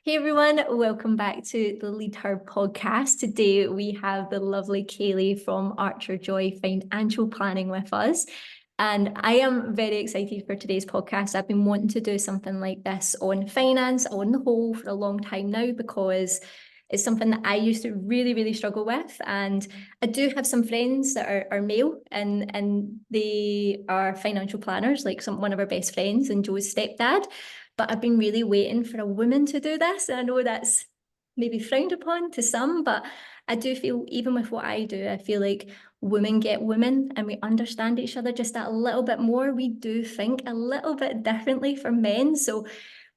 Hey everyone, welcome back to the Lead Her podcast. Today we have the lovely Kayleigh from Archer Joy Financial Planning with us. And I am very excited for today's podcast. I've been wanting to do something like this on finance on the whole for a long time now because it's something that I used to really struggle with. And I do have some friends that are male and they are financial planners, like one of our best friends and Joe's stepdad. But I've been really waiting for a woman to do this. And I know that's maybe frowned upon to some, but I do feel, even with what I do, I feel like women get women and we understand each other just that little bit more. We do think a little bit differently from men. So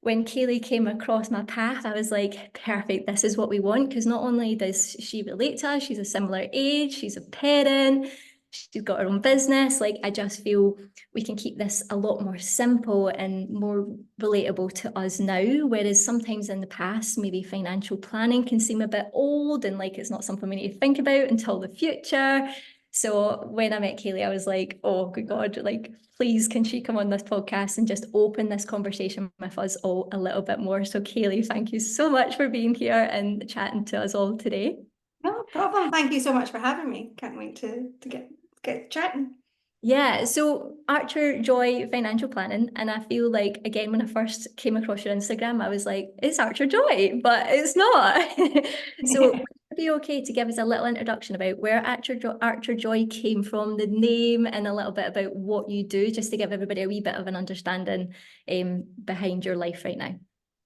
when Kayleigh came across my path, I was like, perfect, this is what we want. Because not only does she relate to us, she's a similar age, she's a parent, she's got her own business. Like, I just feel we can keep this a lot more simple and more relatable to us now. Whereas sometimes in the past, maybe financial planning can seem a bit old and like it's not something we need to think about until the future. So when I met Kayleigh, I was like, oh, good God, like, please, can she come on this podcast and just open this conversation with us all a little bit more? So Kayleigh, thank you so much for being here and chatting to us all today. No problem. Thank you so much for having me. Can't wait to get chatting. Yeah, so Archer Joy Financial Planning, and I feel like again when I first came across your Instagram, I was like, it's Archer Joy, but it's not. So would it be okay to give us a little introduction about where Archer Joy came from, the name, and a little bit about what you do, just to give everybody a wee bit of an understanding behind your life right now.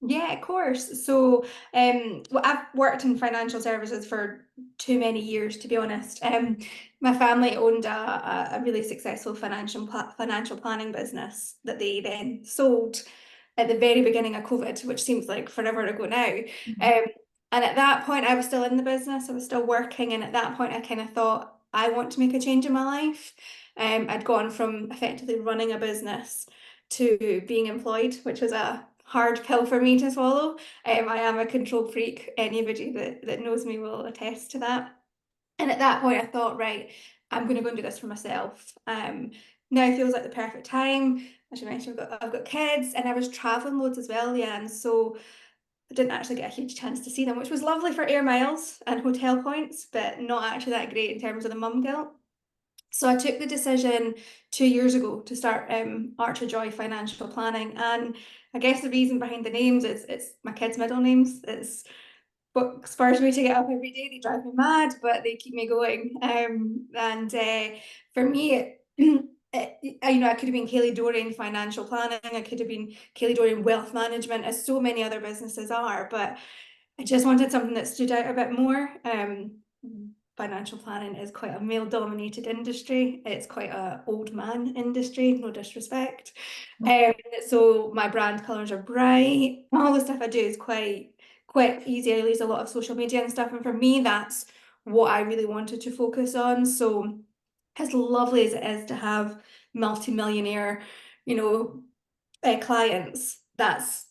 Yeah, of course. So, I've worked in financial services for too many years, to be honest. My family owned a really successful financial planning business that they then sold at the very beginning of COVID, which seems like forever ago now. Mhm. Um, and at that point, I was still in the business. I was still working, and at that point, I kind of thought I want to make a change in my life. I'd gone from effectively running a business to being employed, which was a hard pill for me to swallow. I am a control freak. Anybody that knows me will attest to that. And at that point, I thought, right, I'm going to go and do this for myself. Now feels like the perfect time. As you mentioned, I've got kids, and I was traveling loads as well, yeah. And so I didn't actually get a huge chance to see them, which was lovely for air miles and hotel points, but not actually that great in terms of the mum guilt. So I took the decision 2 years ago to start Archer Joy Financial Planning, and I guess the reason behind the names is it's my kids' middle names. It's what spurs me to get up every day. They drive me mad, but they keep me going. And For me, I could have been Kayleigh Dorrian Financial Planning. I could have been Kayleigh Dorrian Wealth Management, as so many other businesses are. But I just wanted something that stood out a bit more. Financial planning is quite a male-dominated industry. It's quite a old man industry, no disrespect. Um, so my brand colours are bright. All the stuff I do is quite easy. I use a lot of social media and stuff, and for me, that's what I really wanted to focus on. So as lovely as it is to have multi-millionaire, you know, clients, that's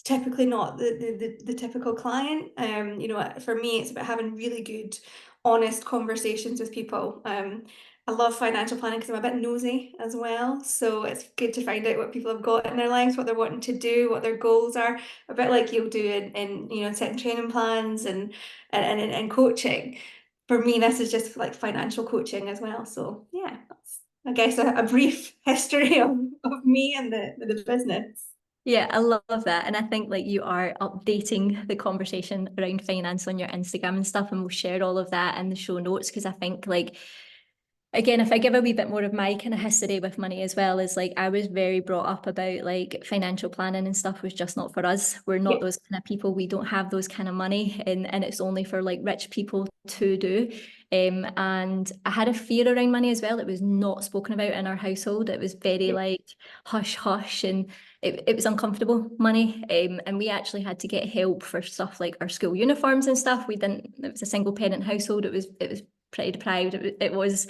typically not the typical client. For me, it's about having really good, honest conversations with people. I love financial planning because I'm a bit nosy as well. So it's good to find out what people have got in their lives, what they're wanting to do, what their goals are. A bit like you'll do in setting training plans and coaching. For me, this is just like financial coaching as well. So yeah, that's I guess a brief history of me and the business. Yeah, I love that. And I think like you are updating the conversation around finance on your Instagram and stuff, and we'll share all of that in the show notes because I think like again, if I give a wee bit more of my kind of history with money as well, is like I was very brought up about like financial planning and stuff was just not for us. We're not Yeah. those kind of people. We don't have those kind of money, and it's only for like rich people to do. And I had a fear around money as well. It was not spoken about in our household. It was very Yeah. like hush hush, and it was uncomfortable money. And we actually had to get help for stuff like our school uniforms and stuff. We didn't. It was a single parent household. It was pretty deprived. It was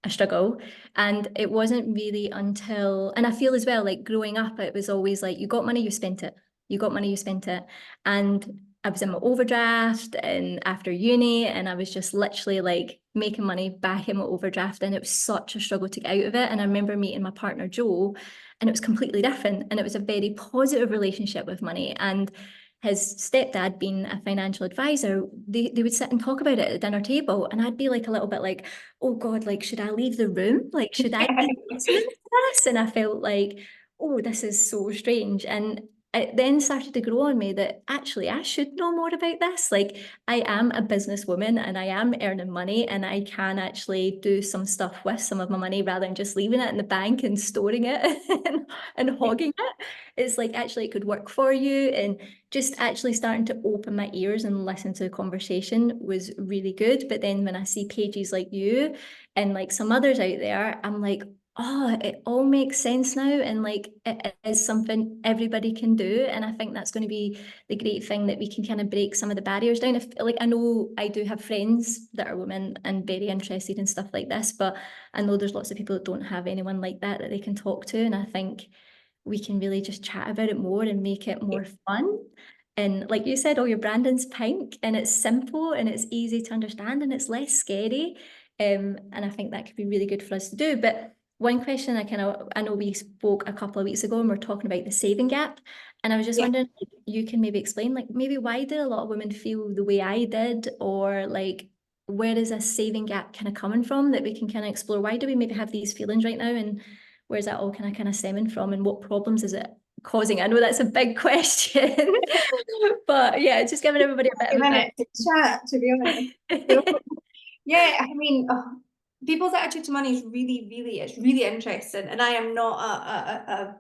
a struggle. And it wasn't really until, and I feel as well, like growing up, it was always like, you got money, you spent it. You got money, you spent it. And I was in my overdraft and after uni, and I was just literally like making money back in my overdraft. And it was such a struggle to get out of it. And I remember meeting my partner, Joe, and it was completely different. And it was a very positive relationship with money. And his stepdad being a financial advisor, they would sit and talk about it at the dinner table. And I'd be like a little bit like, oh God, like, should I leave the room? Like, should I be listening to this? And I felt like, oh, this is so strange. And it then started to grow on me that actually I should know more about this. Like, I am a businesswoman and I am earning money, and I can actually do some stuff with some of my money rather than just leaving it in the bank and storing it and hogging it. It's like actually it could work for you. And just actually starting to open my ears and listen to the conversation was really good. But then when I see pages like you and like some others out there, I'm like, oh, it all makes sense now. And like it is something everybody can do. And I think that's going to be the great thing, that we can kind of break some of the barriers down. If like I know I do have friends that are women and very interested in stuff like this, but I know there's lots of people that don't have anyone like that they can talk to. And I think we can really just chat about it more and make it more fun. And like you said, all your branding's pink and it's simple and it's easy to understand and it's less scary. And I think that could be really good for us to do. But one question I know we spoke a couple of weeks ago and we're talking about the saving gap. And I was just Yeah. wondering, like, you can maybe explain, like, maybe why did a lot of women feel the way I did, or like, where is this saving gap kind of coming from that we can kind of explore? Why do we maybe have these feelings right now? And where's that all kind of stemming from, and what problems is it causing? I know that's a big question, but yeah, just giving everybody a bit A of a minute to chat, to be honest. So, back. yeah, I mean, people's attitude to money is it's really interesting. And I am not a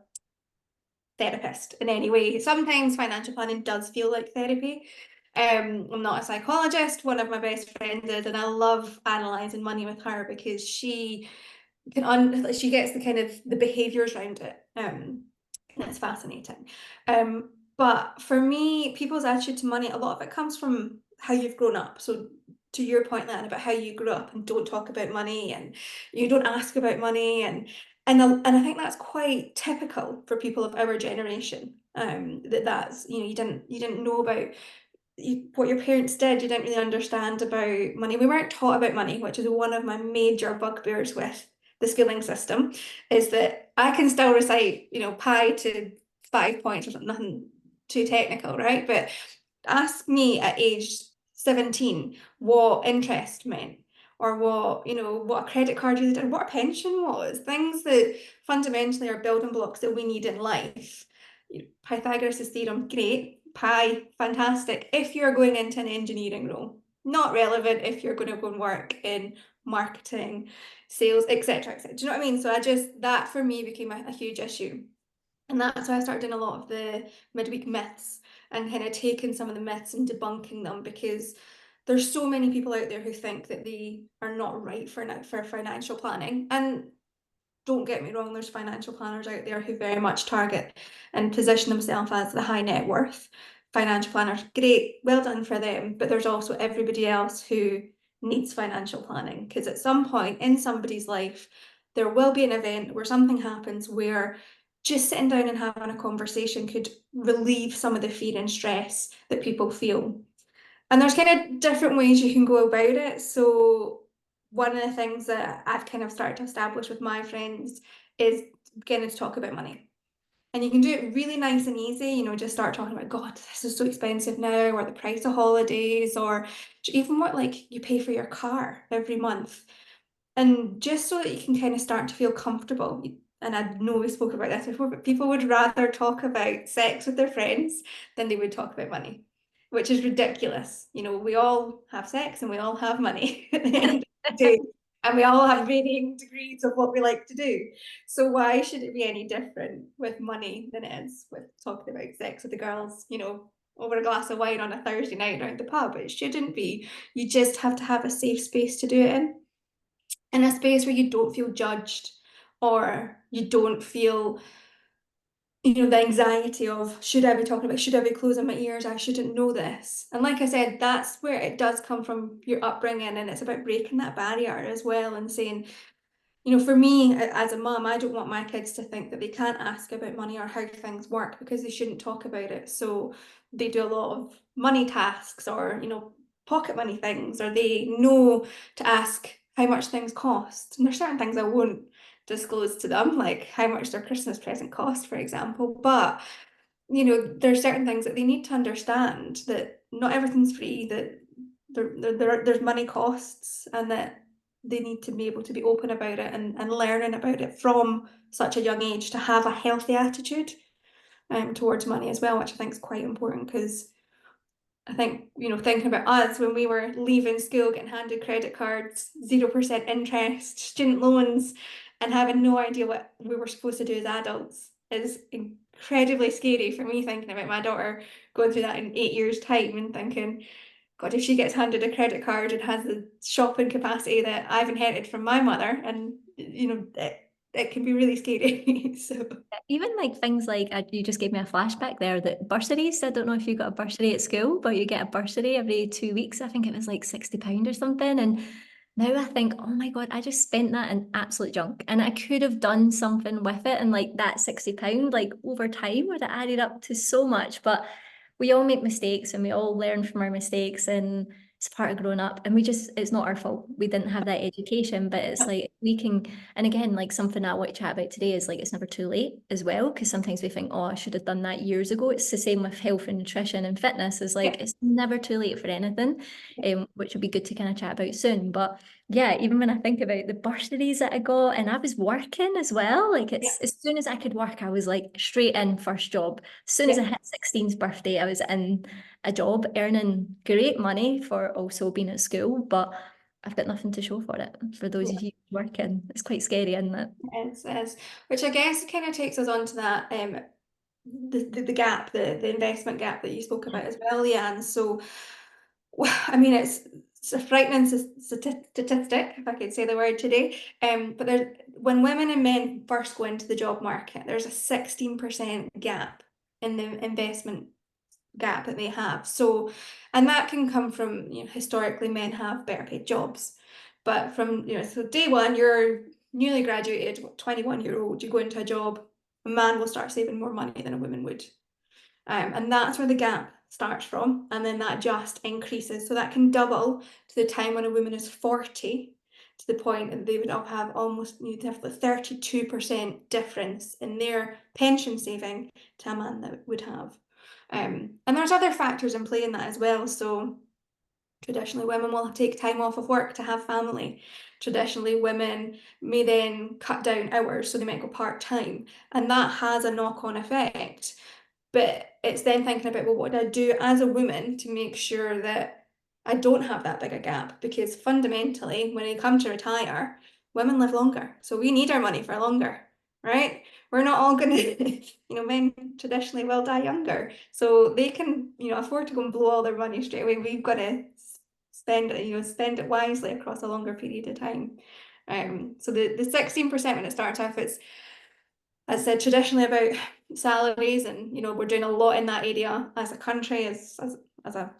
therapist in any way. Sometimes financial planning does feel like therapy. I'm not a psychologist. One of my best friends is, and I love analysing money with her because she she gets the kind of the behaviours around it. And it's fascinating. But for me, people's attitude to money, a lot of it comes from how you've grown up. So to your point, Lan, about how you grew up and don't talk about money and you don't ask about money, and I think that's quite typical for people of our generation. That's, you know, you didn't know about what your parents did. You didn't really understand about money. We weren't taught about money, which is one of my major bugbears with the schooling system, is that I can still recite, you know, pi to 5 points or something, nothing too technical, right? But ask me at age 17 what interest meant, or what, you know, what a credit card you did, what a pension was, things that fundamentally are building blocks that we need in life. Pythagoras' theorem, great. Pi, fantastic. If you're going into an engineering role, not relevant if you're going to go and work in marketing, sales, etc., etc. Do you know what I mean? So that for me became a huge issue. And that's why I started doing a lot of the midweek myths and kind of taking some of the myths and debunking them, because there's so many people out there who think that they are not right for financial planning. And don't get me wrong, there's financial planners out there who very much target and position themselves as the high net worth financial planners. Great, well done for them. But there's also everybody else who needs financial planning, because at some point in somebody's life, there will be an event where something happens where just sitting down and having a conversation could relieve some of the fear and stress that people feel. And there's kind of different ways you can go about it. So one of the things that I've kind of started to establish with my friends is getting to talk about money. And you can do it really nice and easy, you know, just start talking about, God, this is so expensive now, or the price of holidays, or even what like you pay for your car every month. And just so that you can kind of start to feel comfortable. And I know we spoke about this before, but people would rather talk about sex with their friends than they would talk about money, which is ridiculous. You know, we all have sex and we all have money at the end of the day, and we all have varying degrees of what we like to do. So why should it be any different with money than it is with talking about sex with the girls, you know, over a glass of wine on a Thursday night around the pub? It shouldn't be. You just have to have a safe space to do it in a space where you don't feel judged, or you don't feel, you know, the anxiety of, should I be talking about, should I be closing my ears, I shouldn't know this. And like I said, that's where it does come from your upbringing, and it's about breaking that barrier as well and saying, you know, for me as a mum, I don't want my kids to think that they can't ask about money or how things work because they shouldn't talk about it. So they do a lot of money tasks, or, you know, pocket money things, or they know to ask how much things cost. And there's certain things I won't disclose to them, like how much their Christmas present cost, for example. But there's certain things that they need to understand, that not everything's free, that there's money costs, and that they need to be able to be open about it and learning about it from such a young age, to have a healthy attitude towards money as well, which I think is quite important, because I think, thinking about us when we were leaving school, getting handed credit cards, 0% interest, student loans, and having no idea what we were supposed to do as adults is incredibly scary for me, thinking about my daughter going through that in 8 years' time and thinking, God, if she gets handed a credit card and has the shopping capacity that I've inherited from my mother, and it can be really scary. So Even like things like you just gave me a flashback there, that bursaries. I don't know if you got a bursary at school, but you get a bursary every 2 weeks. I think it was like £60 or something. And now I think, oh my God, I just spent that in absolute junk. And I could have done something with it. And like that £60, like over time would have added up to so much. But we all make mistakes and we all learn from our mistakes, and it's part of growing up. And it's not our fault. We didn't have that education, but it's like we can, and again, like something I want to chat about today is like it's never too late as well. Because sometimes we think, oh, I should have done that years ago. It's the same with health and nutrition and fitness. Is like yeah, it's never too late for anything, which would be good to kind of chat about soon. But yeah, even when I think about the bursaries that I got, and I was working as well, like yeah, it's as soon as I could work, I was like straight in first job. As soon as I yeah. hit 16th birthday, I was in a job earning great money for also being at school, but I've got nothing to show for it. For those Yeah. of you working, it's quite scary, isn't it? Is. Which I guess kind of takes us on to that the gap, the investment gap that you spoke about as well, Leanne. So, I mean, it's a frightening statistic, if I could say the word today. But when women and men first go into the job market, there's a 16% gap in the investment gap that they have. So, and that can come from, historically men have better paid jobs. But from, so day one, you're newly graduated, 21-year-old, you go into a job, a man will start saving more money than a woman would. And that's where the gap starts from. And then that just increases. So that can double to the time when a woman is 40, to the point that they would have almost, you'd have the 32% difference in their pension saving to a man that would have. And there's other factors in play in that as well. So traditionally, women will take time off of work to have family. Traditionally, women may then cut down hours, so they might go part-time, and that has a knock-on effect. But it's then thinking about, well, what do I do as a woman to make sure that I don't have that big a gap? Because fundamentally, when they come to retire, women live longer. So we need our money for longer, right? We're not all gonna, men traditionally will die younger. So they can, afford to go and blow all their money straight away. We've got to spend it wisely across a longer period of time. So the 16% when it starts off, it's, as I said, traditionally about salaries, and we're doing a lot in that area as a country, as a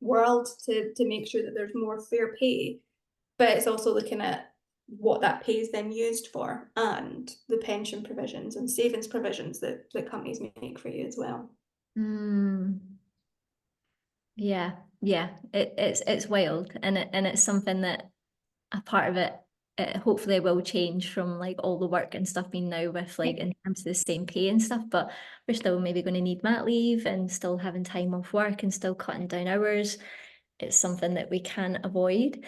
world, to make sure that there's more fair pay. But it's also looking at what that pay is then used for, and the pension provisions and savings provisions that companies make for you as well. Mm, yeah, yeah. It's wild, and it's something that a part of it, hopefully will change from like all the work and stuff being now with like in terms of the same pay and stuff, but we're still maybe going to need mat leave and still having time off work and still cutting down hours. It's something that we can avoid.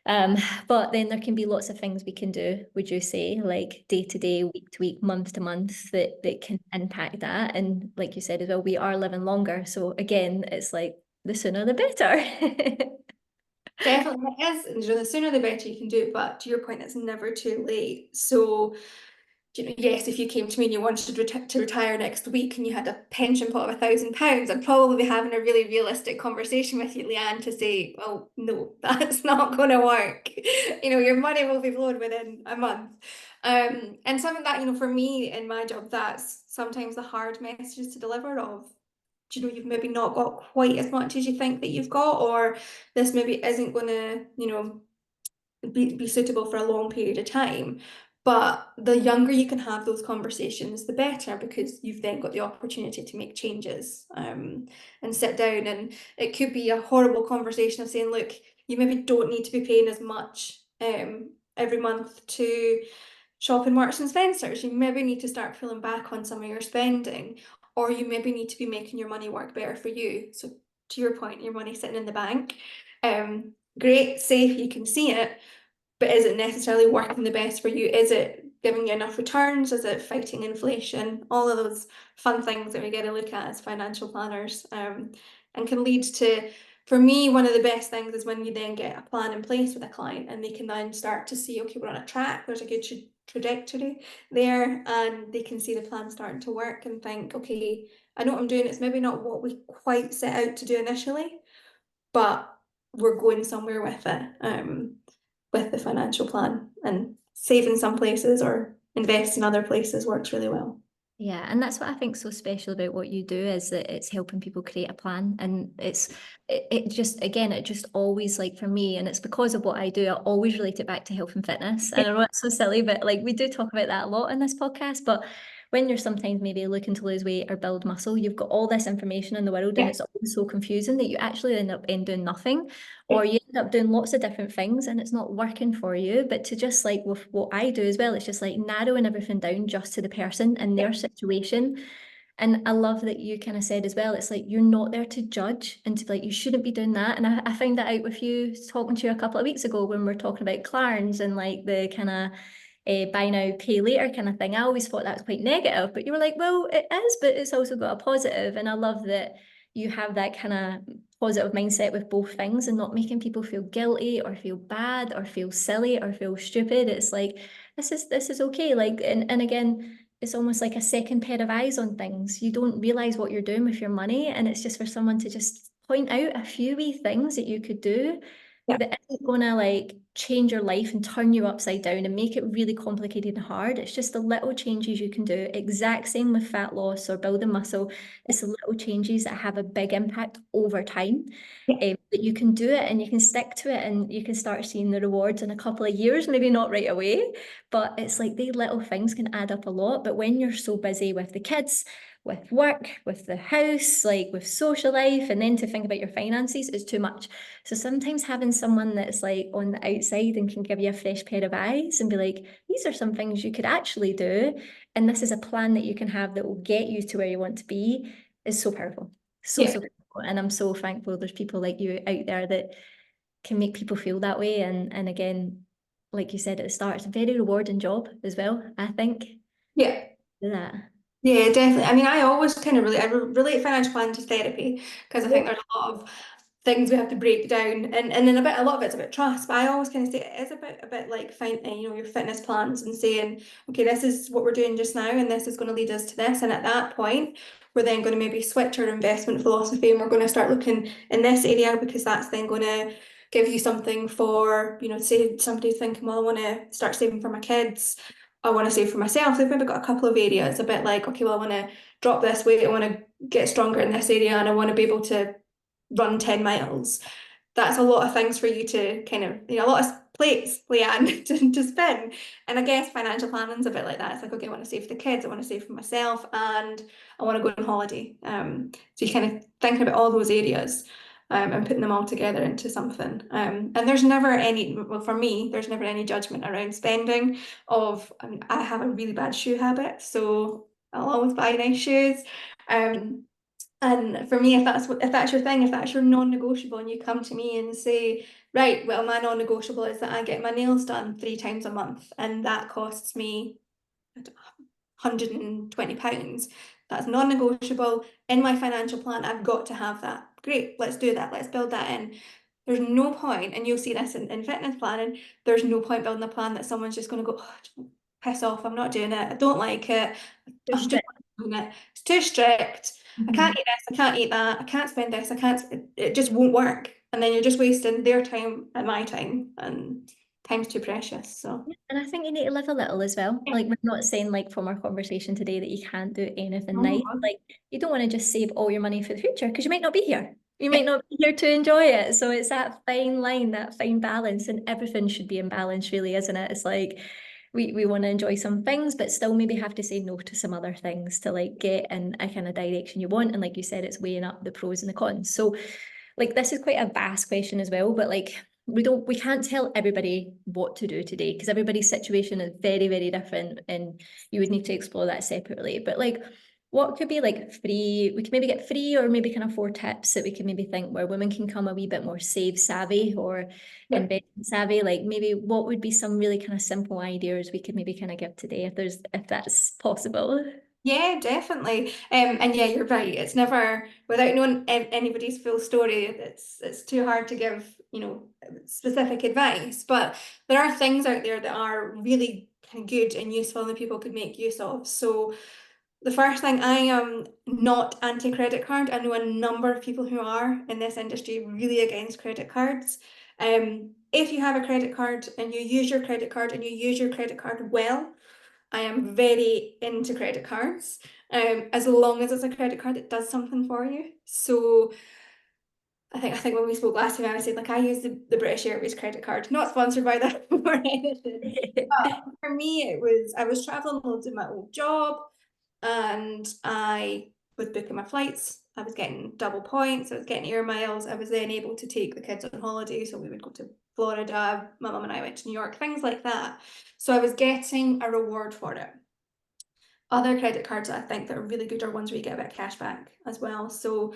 Um, but then there can be lots of things we can do, would you say, like day to day, week to week, month to month, that can impact that. And like you said as well, we are living longer. So again, it's like the sooner the better. Definitely it is, and the sooner the better you can do it. But to your point, it's never too late. So, yes, if you came to me and you wanted to retire next week and you had a pension pot of £1,000, I'd probably be having a really realistic conversation with you, Leanne, to say, well, no, that's not going to work. Your money will be blown within a month. And something that, for me in my job, that's sometimes the hard messages to deliver of, you've maybe not got quite as much as you think that you've got, or this maybe isn't going to, be suitable for a long period of time. But the younger you can have those conversations, the better, because you've then got the opportunity to make changes, and sit down. And it could be a horrible conversation of saying, look, you maybe don't need to be paying as much every month to shop in Marks and Spencer's. You maybe need to start pulling back on some of your spending. or you maybe need to be making your money work better for you. So to your point, your money sitting in the bank, great, safe, you can see it, but is it necessarily working the best for you? Is it giving you enough returns? Is it fighting inflation? All of those fun things that we get to look at as financial planners, and can lead to, for me, one of the best things is when you then get a plan in place with a client and they can then start to see, okay, we're on a track, there's a good trajectory there, and they can see the plan starting to work and think, okay, I know what I'm doing. It's maybe not what we quite set out to do initially, but we're going somewhere with it. With the financial plan, and save in some places or invest in other places works really well. Yeah, and that's what I think so special about what you do, is that it's helping people create a plan. And it just, again, it just always, like, for me, and it's because of what I do, I always relate it back to health and fitness. And I know it's so silly, but like we do talk about that a lot in this podcast. But when you're sometimes maybe looking to lose weight or build muscle, you've got all this information in the world, and Yeah, it's always so confusing that you actually end up doing nothing, yeah, or you end up doing lots of different things and it's not working for you. But to just, like, with what I do as well, it's just like narrowing everything down just to the person and yeah, their situation. And I love that you kind of said as well, it's like you're not there to judge and to be like, you shouldn't be doing that. And I found that out with you, talking to you a couple of weeks ago when we were talking about Clarns and like the kind of buy now, pay later kind of thing. I always thought that was quite negative, but you were like, well, it is, but it's also got a positive. And I love that you have that kind of positive mindset with both things, and not making people feel guilty or feel bad or feel silly or feel stupid. It's like, this is okay. Like, and again, it's almost like a second pair of eyes on things. You don't realize what you're doing with your money, and it's just for someone to just point out a few wee things that you could do yeah, that isn't gonna like change your life and turn you upside down and make it really complicated and hard. It's just the little changes you can do. Exact same with fat loss or building muscle. It's the little changes that have a big impact over time. yeah, That you can do it and you can stick to it and you can start seeing the rewards in a couple of years, maybe not right away, but it's like these little things can add up a lot. But when you're so busy with the kids, with work, with the house, like with social life, and then to think about your finances is too much. So sometimes having someone that's like on the outside and can give you a fresh pair of eyes and be like, these are some things you could actually do, and this is a plan that you can have that will get you to where you want to be, is so powerful. So, yeah, so powerful. And I'm so thankful there's people like you out there that can make people feel that way. And again, like you said at the start, it's a very rewarding job as well, I think. yeah. That. Yeah, definitely. I mean, I always kind of relate financial planning to therapy, because I think Yeah. there's a lot of things we have to break down, and then a lot of it's about trust. But I always kind of say it is a bit like finding, your fitness plans and saying, okay, this is what we're doing just now, and this is going to lead us to this. And at that point, we're then going to maybe switch our investment philosophy, and we're going to start looking in this area, because that's then going to give you something for, say somebody's thinking, well, I want to start saving for my kids. I want to save for myself. They've maybe got a couple of areas, a bit like, okay, well, I want to drop this weight, I want to get stronger in this area, and I want to be able to run 10 miles. That's a lot of things for you to kind of, a lot of plates, Leanne, to spin. And I guess financial planning's a bit like that. It's like, okay, I want to save for the kids, I want to save for myself, and I want to go on holiday. So you're kind of thinking about all those areas. And putting them all together into something. And there's never any, well, for me, there's never any judgment around spending I mean, I have a really bad shoe habit, so I'll always buy nice shoes. Um, and for me, if that's your thing, if that's your non-negotiable, and you come to me and say, right, well, my non-negotiable is that I get my nails done 3 times a month, and that costs me, I don't know, £120. That's non-negotiable in my financial plan. I've got to have that. Great, let's do that. Let's build that in. There's no point, and you'll see this in fitness planning, there's no point building a plan that someone's just going to go, oh, piss off, I'm not doing it. I don't like it. I'm Just just not doing it. It's too strict. I Mhm. can't eat this, I can't eat that, I can't spend this, I can't, it just won't work. And then you're just wasting their time and my time, and time's too precious. So, And I think you need to live a little as well. yeah. Like, we're not saying, like, from our conversation today, that you can't do anything Oh my nice. God. Like, you don't want to just save all your money for the future, because you might not be here. You Yeah. might not be here to enjoy it. So it's that fine line, that fine balance, and everything should be in balance, really, isn't it? It's like we want to enjoy some things, but still maybe have to say no to some other things to like get in a kind of direction you want. And like you said, it's weighing up the pros and the cons. So like, this is quite a vast question as well, but like we can't tell everybody what to do today, because everybody's situation is very, very different, and you would need to explore that separately. But like, what could be like free? We could maybe get free or maybe kind of 4 tips that we can maybe think where women can come a wee bit more save savvy or Yeah. investment savvy. Like maybe what would be some really kind of simple ideas we could maybe kind of give today if that's possible. Yeah, definitely. And yeah, you're right. It's never without knowing anybody's full story. It's too hard to give, specific advice. But there are things out there that are really kind of good and useful and that people could make use of. So the first thing, I am not anti-credit card. I know a number of people who are in this industry really against credit cards. If you have a credit card and you use your credit card and you use your credit card well, I am very into credit cards. As long as it's a credit card that does something for you. So I think when we spoke last time, I said like I use the British Airways credit card, not sponsored by them or anything. But for me, I was traveling loads in my old job, and I was booking my flights. I was getting double points. I was getting air miles. I was then able to take the kids on holiday. So we would go to Florida. My mum and I went to New York, things like that. So I was getting a reward for it. Other credit cards I think that are really good are ones where you get a bit of cash back as well. So,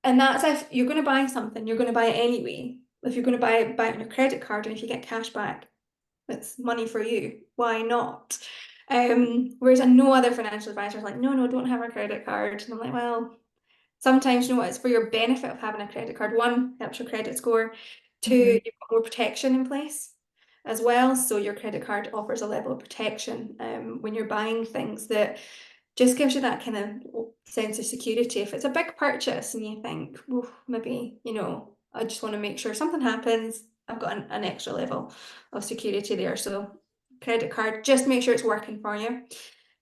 and that's if you're going to buy something, you're going to buy it anyway. If you're going to buy it on your credit card and if you get cash back, it's money for you. Why not? Whereas I know other financial advisors like, no, don't have a credit card. And I'm like, well, sometimes you know what, it's for your benefit of having a credit card. One, helps your credit score. Two, Mhm. you've got more protection in place as well. So your credit card offers a level of protection when you're buying things that just gives you that kind of sense of security. If it's a big purchase and you think, well, maybe, I just want to make sure something happens, I've got an extra level of security there. So credit card, just make sure it's working for you.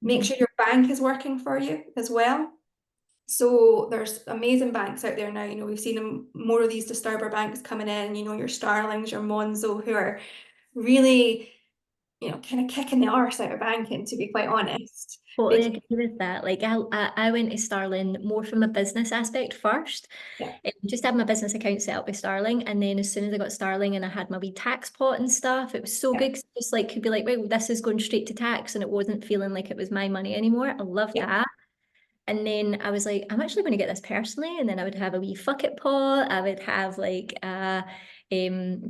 Make Mhm. sure your bank is working for you as well. So there's amazing banks out there now. We've seen more of these disturber banks coming in, your Starlings, your Monzo, who are really, kind of kicking the arse out of banking, to be quite honest. Totally Because, agree with that. Like I went to Starling more from a business aspect first. yeah, Just had my business account set up with Starling, and then as soon as I got Starling and I had my wee tax pot and stuff, it was so yeah, good. 'Cause it just like could be like, right, well, this is going straight to tax, and it wasn't feeling like it was my money anymore. I love yeah, that. And then I was like, I'm actually going to get this personally. And then I would have a wee fuck it pot. I would have like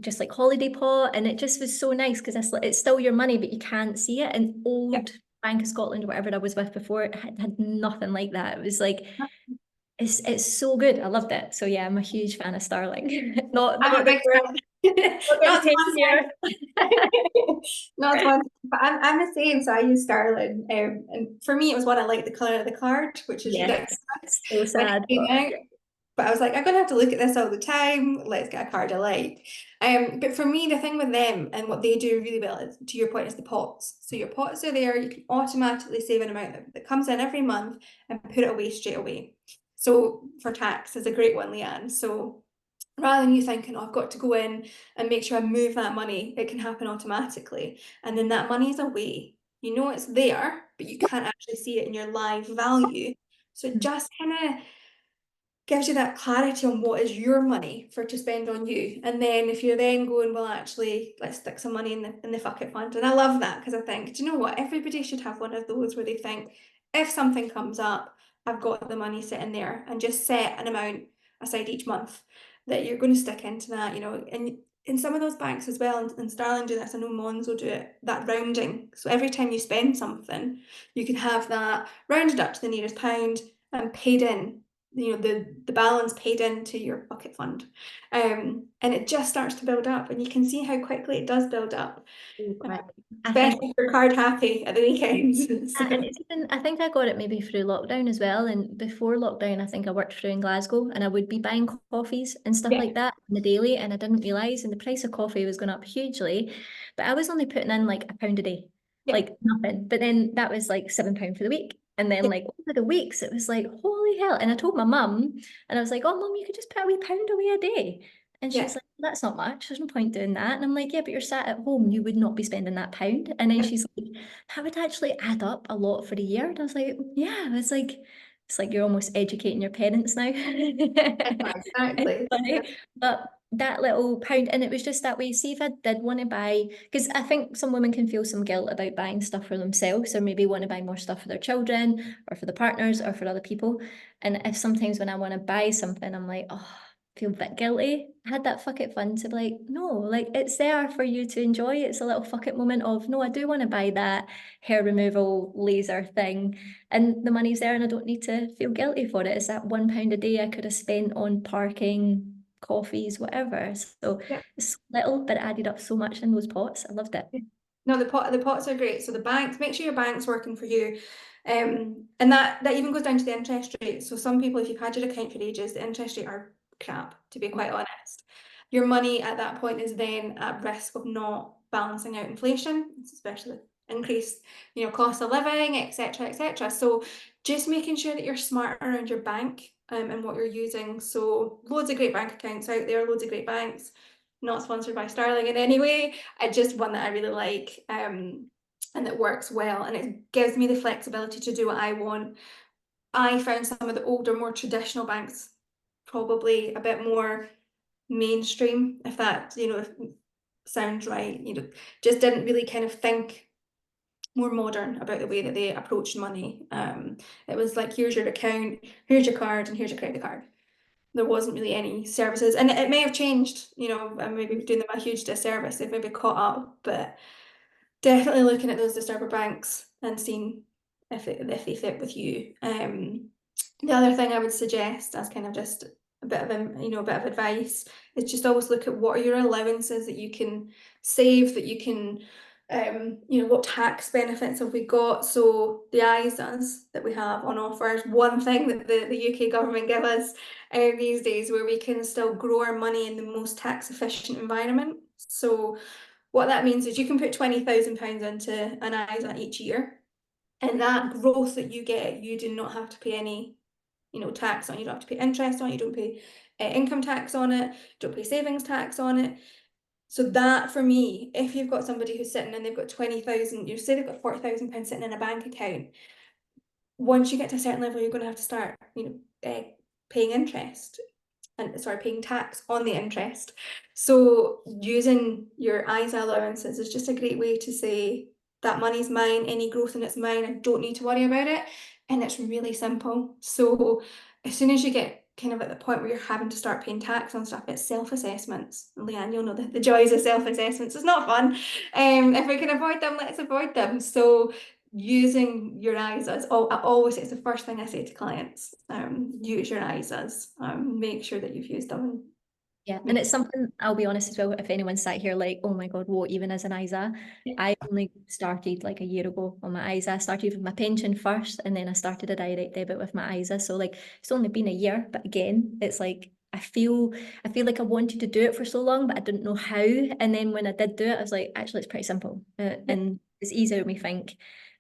just like holiday pot. And it just was so nice because it's still your money, but you can't see it. And yeah. old Bank of Scotland or whatever I was with before, it had nothing like that. It was like it's so good. I loved it. So yeah, I'm a huge fan of Starling. not I'm not a that big we're fan. not going Not to take sponsored. here. Not sponsored, but I'm the same. So I use Starling, and for me, it was one I liked the color of the card, which is ridiculous Yes, so when it sad, came but out. But I was like, I'm gonna have to look at this all the time. Let's get a card I like. But for me, the thing with them and what they do really well is, to your point, is the pots. So your pots are there. You can automatically save an amount that comes in every month and put it away straight away. So for tax is a great one, Leanne. So rather than you thinking, oh, I've got to go in and make sure I move that money, it can happen automatically. And then that money is away. You know it's there, but you can't actually see it in your live value. So it just kind of gives you that clarity on what is your money for to spend on you. And then if you're then going, well, actually, let's stick some money in the fuck it fund. And I love that because I think, do you know what? Everybody should have one of those where they think, if something comes up, I've got the money sitting there, and just set an amount aside each month that you're going to stick into that, and in some of those banks as well, and Starling do this, I know Mons will do it, that rounding. So every time you spend something, you can have that rounded up to the nearest pound and paid in, the balance paid into your bucket fund, and it just starts to build up, and you can see how quickly it does build up, so quick. I think especially if you're card happy at the weekends. And So it's even, I think I got it maybe through lockdown as well. And before lockdown, I think I worked through in Glasgow and I would be buying coffees and stuff yeah, like that on the daily. And I didn't realise, and the price of coffee was going up hugely. But I was only putting in like £1 a day, yeah, like nothing. But then that was like £7 for the week. And then yeah, like over the weeks, it was like, holy hell. And I told my mum, and I was like, oh, mum, you could just put a wee pound away a day. And yeah, she's like, that's not much. There's no point doing that. And I'm like, yeah, but you're sat at home. You would not be spending that pound. And then yeah. she's like, that would actually add up a lot for a year. And I was like, yeah, it's like you're almost educating your parents now. It's Exactly. funny. But that little pound, and it was just that way. See if I did want to buy, because I think some women can feel some guilt about buying stuff for themselves, or maybe want to buy more stuff for their children or for the partners or for other people. And if sometimes when I want to buy something, I'm like, oh, I feel a bit guilty. I had that fuck it fun to be like, no, like it's there for you to enjoy. It's a little fuck it moment of, no, I do want to buy that hair removal laser thing, and the money's there and I don't need to feel guilty for it. It's that £1 a day I could have spent on parking, coffees, whatever. So Yeah. it's little, but it added up so much in those pots. I loved it. No, the pots are great. So the banks, make sure your bank's working for you. And that even goes down to the interest rate. So some people, if you've had your account for ages, the interest rate are crap, to be quite honest. Your money at that point is then at risk of not balancing out inflation, especially with increased, cost of living, etc., etc. So just making sure that you're smart around your bank and what you're using. So loads of great bank accounts out there, loads of great banks. Not sponsored by Starling in any way. I just one that I really like, and that works well, and it gives me the flexibility to do what I want. I found some of the older, more traditional banks probably a bit more mainstream, if that, sounds right. Just didn't really kind of think more modern about the way that they approached money. It was like, here's your account, here's your card, and here's your credit card. There wasn't really any services, and it may have changed, and maybe doing them a huge disservice. They've maybe caught up, but definitely looking at those disturber banks and seeing if they fit with you. The other thing I would suggest as kind of just a bit of a bit of advice is just always look at what are your allowances that you can save, that you can what tax benefits have we got? So the ISAs that we have on offer is one thing that the UK government give us these days, where we can still grow our money in the most tax efficient environment. So what that means is you can put £20,000 into an ISA each year, and that growth that you get, you do not have to pay any tax on. You don't have to pay interest on it, you don't pay income tax on it, you don't pay savings tax on it. So that, for me, if you've got somebody who's sitting and they've got 20,000, say they've got £40,000 sitting in a bank account, once you get to a certain level, you're going to have to start, paying interest, and sorry, paying tax on the interest. So using your ISA allowances is just a great way to say that money's mine, any growth in it's mine, I don't need to worry about it. And it's really simple. So as soon as you get kind of at the point where you're having to start paying tax on stuff, it's self-assessments. Leanne, you'll know the joys of self-assessments. It's not fun. If we can avoid them, let's avoid them. So using your ISAs, I always say it's the first thing I say to clients. Use your ISAs. Make sure that you've used them. Yeah, and it's something, I'll be honest as well, if anyone sat here like, oh my God, what even is an ISA? I only started like a year ago on my ISA. I started with my pension first, and then I started a direct debit with my ISA. So like it's only been a year, but again, it's like I feel like I wanted to do it for so long, but I didn't know how. And then when I did do it, I was like, actually, it's pretty simple, and it's easier than we think.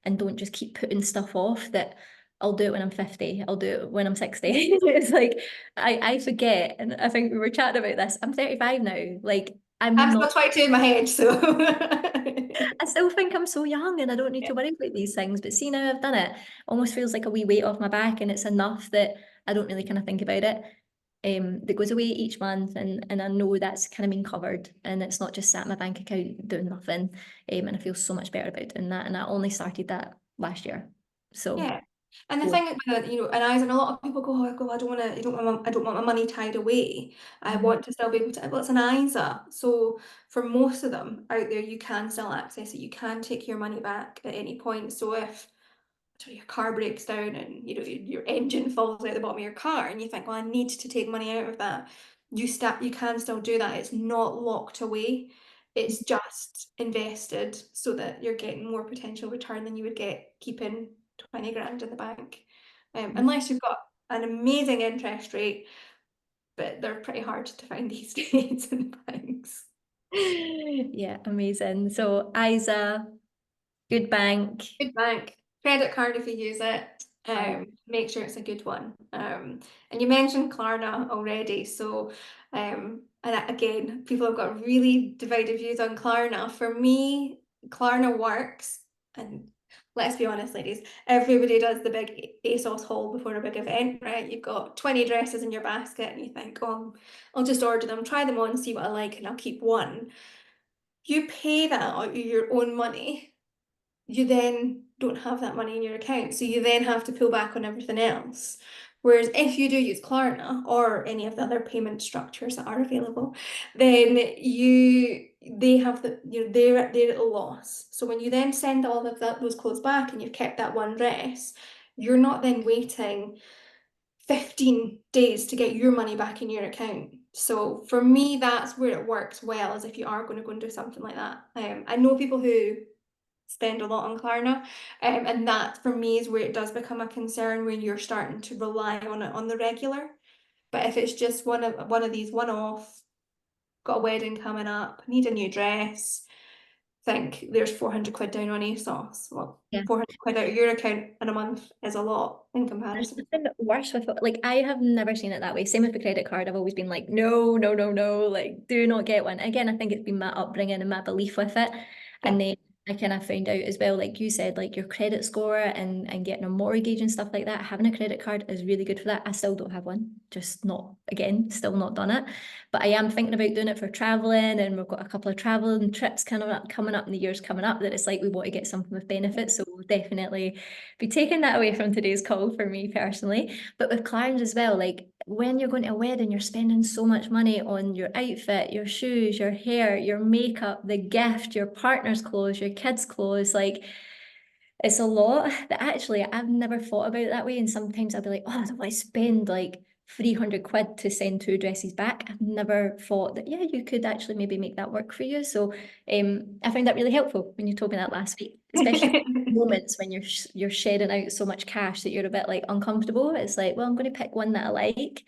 And don't just keep putting stuff off that I'll do it when I'm 50. I'll do it when I'm 60. It's like I forget, and I think we were chatting about this. I'm 35 now. Like I'm I'm still not. 22 in my head, so I still think I'm so young, and I don't need to worry about these things. But see, now I've done it. Almost feels like a wee weight off my back, and it's enough that I don't really kind of think about it. That goes away each month, and I know that's kind of been covered, and it's not just sat in my bank account doing nothing. And I feel so much better about doing that. And I only started that last year, so. yeah. And the Cool. thing with it, and a lot of people go, oh, I don't want my money tied away. I want to still be able to, well, it's an ISA. So for most of them out there, you can still access it. You can take your money back at any point. So if your car breaks down and your engine falls out the bottom of your car and you think, well, I need to take money out of that, you can still do that. It's not locked away. It's just invested so that you're getting more potential return than you would get keeping 20 grand in the bank. Unless you've got an amazing interest rate, but they're pretty hard to find these days in banks. Yeah, amazing. So ISA, good bank. Good bank. Credit card if you use it. Right. Make sure it's a good one. And you mentioned Klarna already, so again, people have got really divided views on Klarna. For me, Klarna works, and let's be honest, ladies, everybody does the big ASOS haul before a big event, right? You've got 20 dresses in your basket and you think, oh, I'll just order them, try them on, see what I like, and I'll keep one. You pay that out of your own money, you then don't have that money in your account. So you then have to pull back on everything else. Whereas if you do use Klarna or any of the other payment structures that are available, then they have they're at a loss. So when you then send all of those clothes back and you've kept that one dress, you're not then waiting 15 days to get your money back in your account. So for me, that's where it works well, as if you are going to go and do something like that. I know people who spend a lot on Klarna, and that for me is where it does become a concern when you're starting to rely on it on the regular. But if it's just one of these one-off, got a wedding coming up, need a new dress, think there's 400 quid down on ASOS. Well, Yeah. 400 quid out of your account in a month is a lot in There's comparison. nothing worse with it. Like I have never seen it that way. Same with the credit card. I've always been like, no, no, no, no. Like, do not get one. Again, I think it's been my upbringing and my belief with it. Yeah. And then I kind of found out as well, like you said, like your credit score and getting a mortgage and stuff like that. Having a credit card is really good for that. I still don't have one. Just not, again, still not done it. But I am thinking about doing it for traveling, and we've got a couple of traveling trips coming up in the years coming up, that it's like we want to get something with benefits. So we'll definitely be taking that away from today's call for me personally. But with clients as well, like when you're going to a wedding, you're spending so much money on your outfit, your shoes, your hair, your makeup, the gift, your partner's clothes, your kids' clothes. Like it's a lot that actually I've never thought about it that way. And sometimes I'll be like, oh, do I spend like 300 quid to send two dresses back? I've never thought that, yeah, you could actually maybe make that work for you. So I found that really helpful when you told me that last week, especially moments when you're shedding out so much cash that you're a bit like uncomfortable. It's like, well, I'm going to pick one that I like.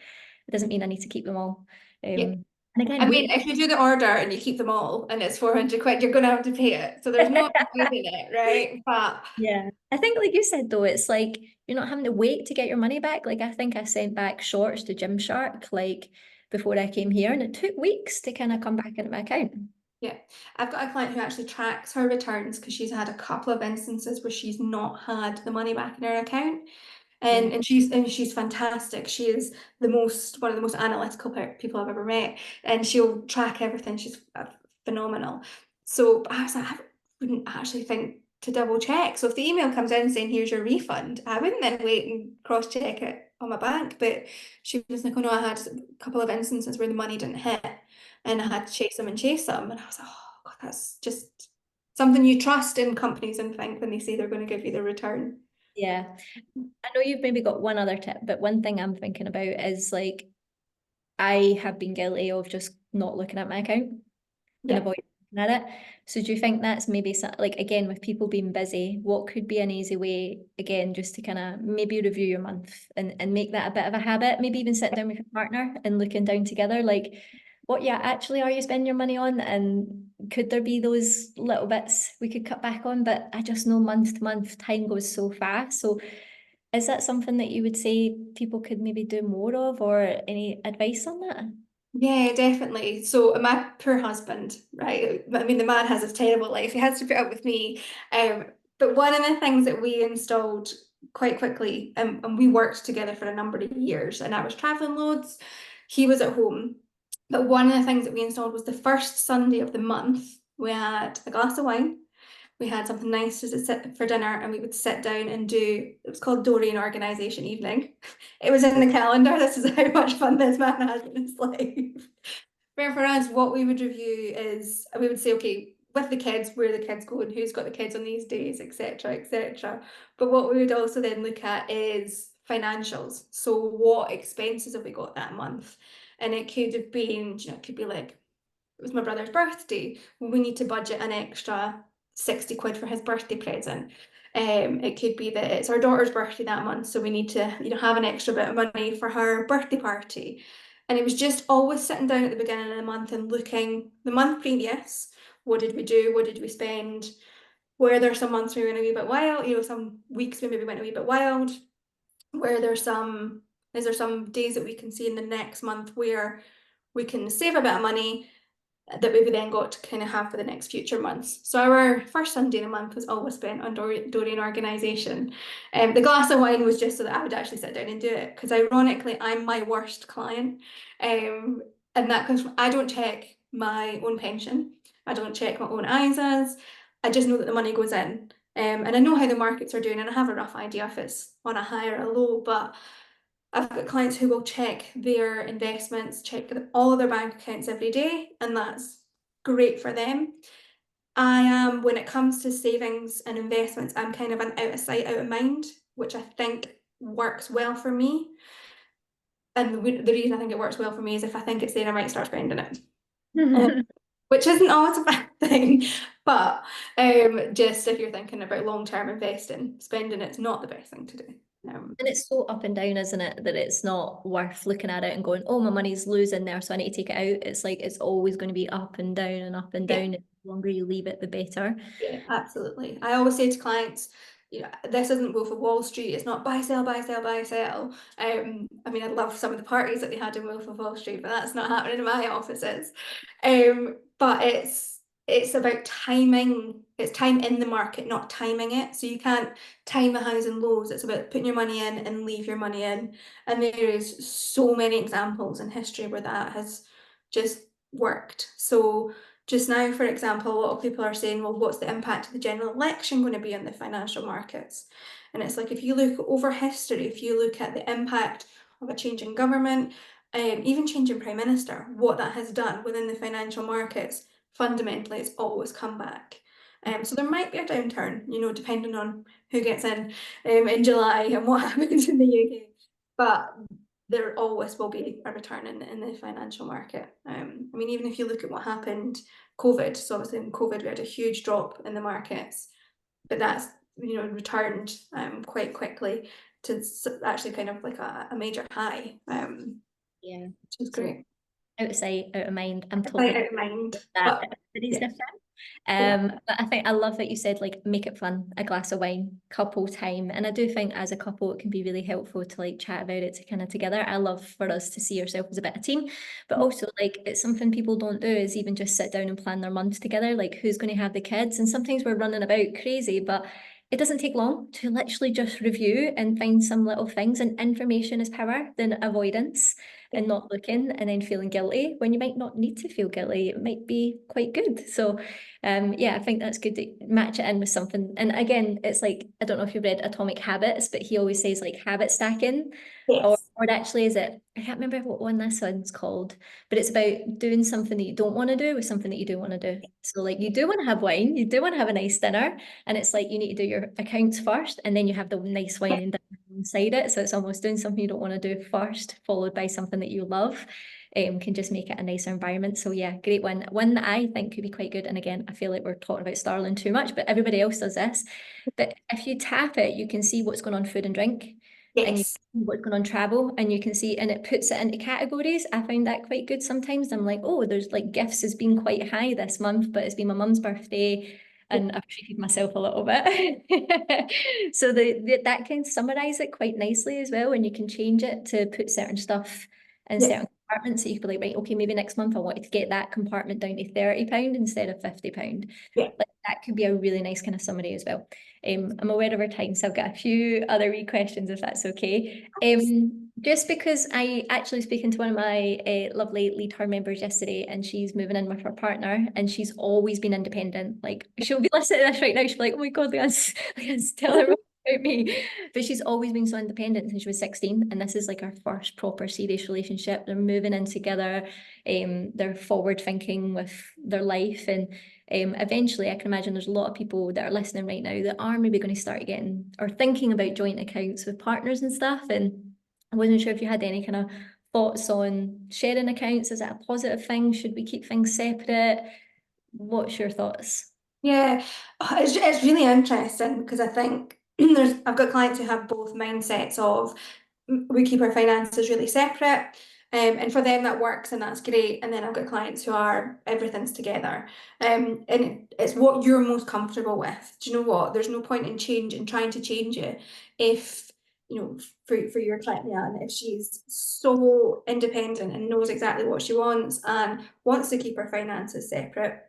It doesn't mean I need to keep them all. Yeah. And again, I mean, wait. if you do the order and you keep them all and it's 400 quid, you're going to have to pay it. So there's no avoiding it, right? But Yeah. I think like you said though, it's like you're not having to wait to get your money back. Like I think I sent back shorts to Gymshark like before I came here, and it took weeks to kind of come back into my account. yeah, I've got a client who actually tracks her returns because she's had a couple of instances where she's not had the money back in her account. Yeah. And she's fantastic. She is one of the most analytical people I've ever met, and she'll track everything. She's phenomenal. So I was like, I wouldn't actually think to double check. So if the email comes in saying here's your refund, I wouldn't then wait and cross check it on my bank. But she was like, oh no, I had a couple of instances where the money didn't hit, and I had to chase them and chase them, and I was like, oh God, that's just something you trust in companies and think when they say they're going to give you the return. Yeah. I know you've maybe got one other tip, but one thing I'm thinking about is like I have been guilty of just not looking at my account and Yeah. avoid looking at it. So do you think that's maybe like again with people being busy, what could be an easy way again just to kind of maybe review your month and make that a bit of a habit? Maybe even sit down with your partner and looking down together, like what yeah actually are you spending your money on, and could there be those little bits we could cut back on? But I just know month to month time goes so fast. So is that something that you would say people could maybe do more of, or any advice on that? Yeah, definitely. So my poor husband, right? I mean, the man has a terrible life. He has to put up with me. But one of the things that we installed quite quickly, and we worked together for a number of years, and I was traveling loads. He was at home. But one of the things that we installed was the first Sunday of the month, we had a glass of wine, we had something nice to sit for dinner, and we would sit down and do, it was called Dorrian Organisation Evening. It was in the calendar. This is how much fun this man has in his life. Where for us, what we would review is we would say, okay, with the kids, where are the kids going, who's got the kids on these days, etc., etc. But what we would also then look at is financials. So what expenses have we got that month? And it could have been, it could be like, it was my brother's birthday. Well, we need to budget an extra 60 quid for his birthday present. It could be that it's our daughter's birthday that month, so we need to, have an extra bit of money for her birthday party. And it was just always sitting down at the beginning of the month and looking the month previous, what did we do? What did we spend? Were there some months we went a wee bit wild? Some weeks we maybe went a wee bit wild. Is there some days that we can see in the next month where we can save a bit of money that we've then got to kind of have for the next future months. So our first Sunday of the month was always spent on Dorrian organisation. The glass of wine was just so that I would actually sit down and do it, because ironically, I'm my worst client. And that comes from, I don't check my own pension. I don't check my own ISAs. I just know that the money goes in. And I know how the markets are doing, and I have a rough idea if it's on a high or a low, but I've got clients who will check their investments, check all of their bank accounts every day, and that's great for them. I am, when it comes to savings and investments, I'm kind of an out of sight, out of mind, which I think works well for me. And the reason I think it works well for me is if I think it's there, I might start spending it. Which isn't always a bad thing, but just if you're thinking about long-term investing, spending it's not the best thing to do. And it's so up and down, isn't it? That it's not worth looking at it and going, oh, my money's losing there, so I need to take it out. It's like it's always going to be up and down and up and down. The longer you leave it, the better. Yeah, absolutely. I always say to clients, this isn't Wolf of Wall Street. It's not buy, sell, buy, sell, buy, sell. I mean, I love some of the parties that they had in Wolf of Wall Street, but that's not happening in my offices. But it's about timing. It's time in the market, not timing it. So you can't time the highs and lows. It's about putting your money in and leave your money in. And there is so many examples in history where that has just worked. So just now, for example, a lot of people are saying, well, what's the impact of the general election going to be on the financial markets? And it's like, if you look over history, if you look at the impact of a change in government, even change in prime minister, what that has done within the financial markets, fundamentally, it's always come back. So there might be a downturn, depending on who gets in July and what happens in the UK. But there always will be a return in the financial market. I mean, even if you look at what happened, COVID, so obviously in COVID we had a huge drop in the markets, but that's returned quite quickly to actually kind of like a major high, Yeah, which is great. Out of sight, out of mind. I'm Right, totally out of mind, that. but Everybody's yeah. different. But I think I love that you said like make it fun, a glass of wine, couple time. And I do think as a couple it can be really helpful to like chat about it to kind of together. I love for us to see ourselves as a bit of team, but also like it's something people don't do is even just sit down and plan their months together, like who's going to have the kids. And sometimes we're running about crazy, but it doesn't take long to literally just review and find some little things. And information is power than avoidance and not looking and then feeling guilty when you might not need to feel guilty. It might be quite good. So yeah, I think that's good to match it in with something. And again, it's like, I don't know if you've read Atomic Habits, but he always says like habit stacking. Yes. Or actually, is it? I can't remember what one this one's called, but it's about doing something that you don't want to do with something that you do want to do. So, like, you do want to have wine, you do want to have a nice dinner, and it's like you need to do your accounts first, and then you have the nice wine and dinner inside it. So it's almost doing something you don't want to do first, followed by something that you love. Can just make it a nicer environment. So yeah, great one. One that I think could be quite good. And again, I feel like we're talking about Starling too much, but everybody else does this. But if you tap it, you can see what's going on food and drink, and you Yes. can see what's going on travel, and you can see, and it puts it into categories. I find that quite good sometimes. I'm like, oh, there's like gifts has been quite high this month, but it's been my mum's birthday. And I've treated myself a little bit. So that can summarize it quite nicely as well. And you can change it to put certain stuff in certain compartments. So you could be like, right, okay, maybe next month I wanted to get that compartment down to £30 instead of £50. Yeah. Like that could be a really nice kind of summary as well. I'm aware of our time, so I've got a few other wee questions if that's okay. Just because I actually speaking to one of my lovely lead her members yesterday, and she's moving in with her partner, and she's always been independent. Like she'll be listening to this right now, she'll be like, oh my God, let's tell her about me. But she's always been so independent since she was 16, and this is like our first proper serious relationship. They're moving in together, they're forward thinking with their life, and eventually I can imagine there's a lot of people that are listening right now that are maybe going to start getting or thinking about joint accounts with partners and stuff. And I wasn't sure if you had any kind of thoughts on sharing accounts. Is it a positive thing? Should we keep things separate? What's your thoughts? Yeah, it's really interesting because I think I've got clients who have both mindsets of we keep our finances really separate, and for them that works and that's great. And then I've got clients who are everything's together, and it's what you're most comfortable with. Do you know what? There's no point in trying to change it if for your client, Leanne, if she's so independent and knows exactly what she wants and wants to keep her finances separate,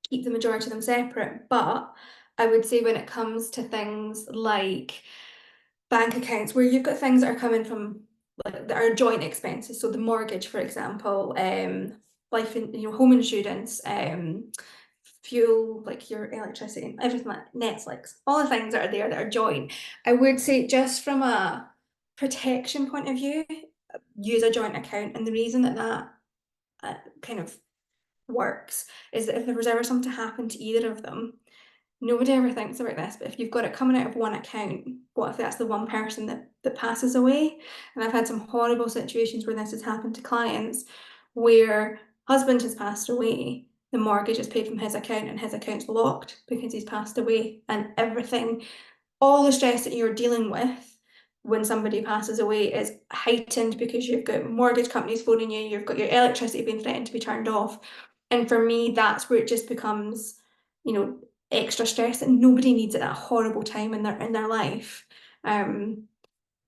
keep the majority of them separate. But I would say when it comes to things like bank accounts, where you've got things that are coming from that are joint expenses, so the mortgage, for example, life in home insurance, fuel, like your electricity, everything, like Netflix, all the things that are there that are joint. I would say just from a protection point of view, use a joint account. And the reason that kind of works is that if there was ever something to happen to either of them, nobody ever thinks about this, but if you've got it coming out of one account, what if that's the one person that passes away? And I've had some horrible situations where this has happened to clients where husband has passed away, the mortgage is paid from his account and his account's locked because he's passed away, and everything, all the stress that you're dealing with when somebody passes away is heightened because you've got mortgage companies phoning you, you've got your electricity being threatened to be turned off. And for me, that's where it just becomes, extra stress that nobody needs at that horrible time in their life. And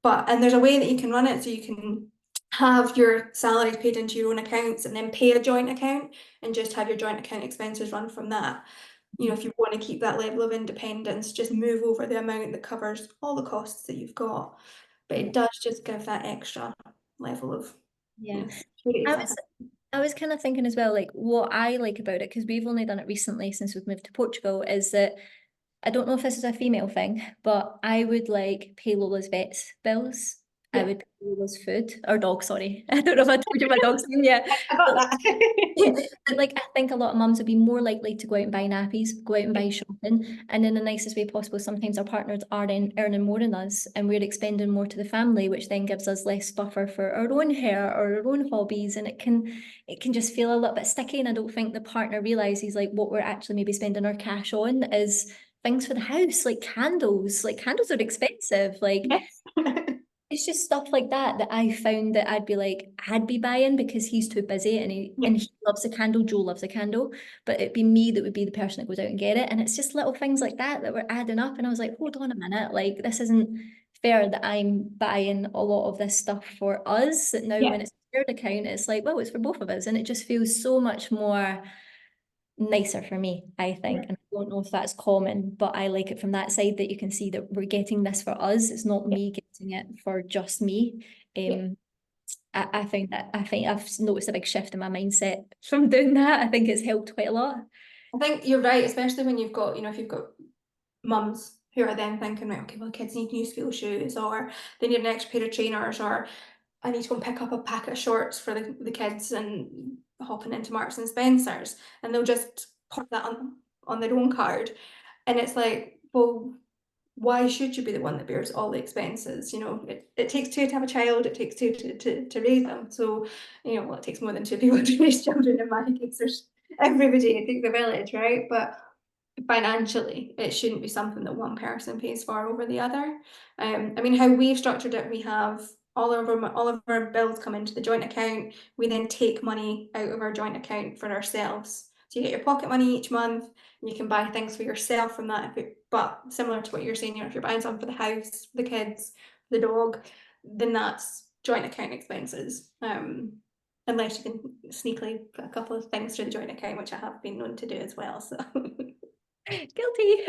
there's a way that you can run it, so you can have your salaries paid into your own accounts and then pay a joint account and just have your joint account expenses run from that. If you want to keep that level of independence, just move over the amount that covers all the costs that you've got. But it does just give that extra level of Yeah. security. I was I was kind of thinking as well, like what I like about it, because we've only done it recently since we've moved to Portugal, is that I don't know if this is a female thing, but I would like pay Lola's vet's bills. I Yeah, would pay Lola's food, or dog, sorry. I don't know if I told you my dog's name yet. I got that. But like I think a lot of mums would be more likely to go out and buy nappies, go out and buy shopping, and in the nicest way possible. Sometimes our partners are earning more than us, and we're expending more to the family, which then gives us less buffer for our own hair or our own hobbies, and it can just feel a little bit sticky. And I don't think the partner realizes like what we're actually maybe spending our cash on is things for the house, like candles. Like candles are expensive. Like Yes. it's just stuff like that that I found that I'd be buying because he's too busy, and he Yeah. and he loves a candle, Joe loves a candle, but it'd be me that would be the person that goes out and get it. And it's just little things like that that were adding up. And I was like, hold on a minute, like this isn't fair that I'm buying a lot of this stuff for us. That now Yeah. when it's a shared account, it's like, well, it's for both of us. And it just feels so much more nicer for me, I think. Yeah. And I don't know if that's common, but I like it from that side that you can see that we're getting this for us. It's not me getting it for just me. Yeah. I think I've noticed a big shift in my mindset from doing that. I think it's helped quite a lot. I think you're right, especially when you've got, if you've got mums who are then thinking, right, okay, well, kids need new school shoes, or they need an extra pair of trainers, or I need to go and pick up a packet of shorts for the kids, and hopping into Marks and Spencer's, and they'll just put that on their own card. And it's like, well, why should you be the one that bears all the expenses? It takes two to have a child, it takes two to raise them. So, well, it takes more than two people to raise children in my case. There's everybody, it takes a village, right? But financially, it shouldn't be something that one person pays for over the other. I mean, how we've structured it, we have all of our bills come into the joint account. We then take money out of our joint account for ourselves. So you get your pocket money each month, and you can buy things for yourself from that. But similar to what you're saying, if you're buying something for the house, the kids, the dog, then that's joint account expenses. Unless you can sneakily put a couple of things through the joint account, which I have been known to do as well. So. Guilty.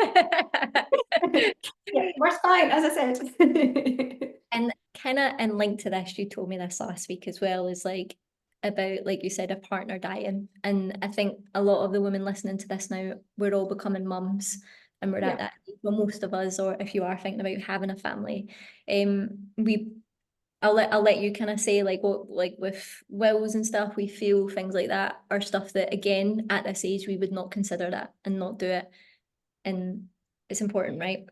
Yeah, we're fine, as I said. And kind of in link to this, you told me this last week as well, is like about, like you said, a partner dying. And I think a lot of the women listening to this now, we're all becoming mums, and we're at Yeah. that age, well, most of us, or if you are thinking about having a family, we I'll let you kind of say like what, like with wills and stuff, we feel things like that are stuff that again at this age we would not consider that and not do it. And it's important, right?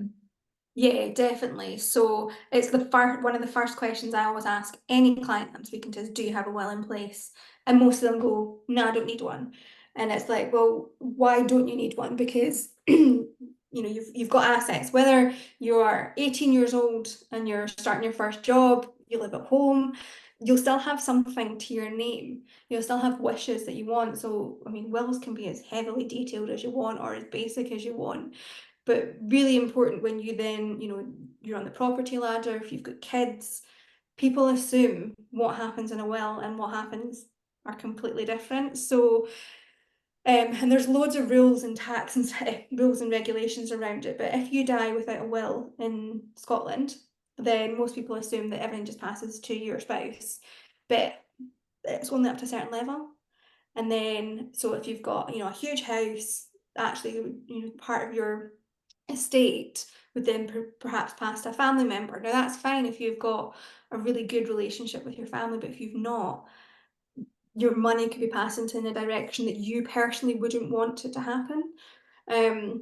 Yeah, definitely. So it's one of the first questions I always ask any client I'm speaking to is, do you have a will in place? And most of them go, no, I don't need one. And it's like, well, why don't you need one? Because you've got assets. Whether you're 18 years old and you're starting your first job, you live at home, you'll still have something to your name. You'll still have wishes that you want. So, I mean, wills can be as heavily detailed as you want or as basic as you want. But really important when you then, you're on the property ladder, if you've got kids, people assume what happens in a will and what happens are completely different. So, and there's loads of rules and tax and rules and regulations around it. But if you die without a will in Scotland, then most people assume that everything just passes to your spouse. But it's only up to a certain level. And then, so if you've got, a huge house, actually, part of your estate would then perhaps pass to a family member. Now, that's fine if you've got a really good relationship with your family, but if you've not, your money could be passed into in a direction that you personally wouldn't want it to happen.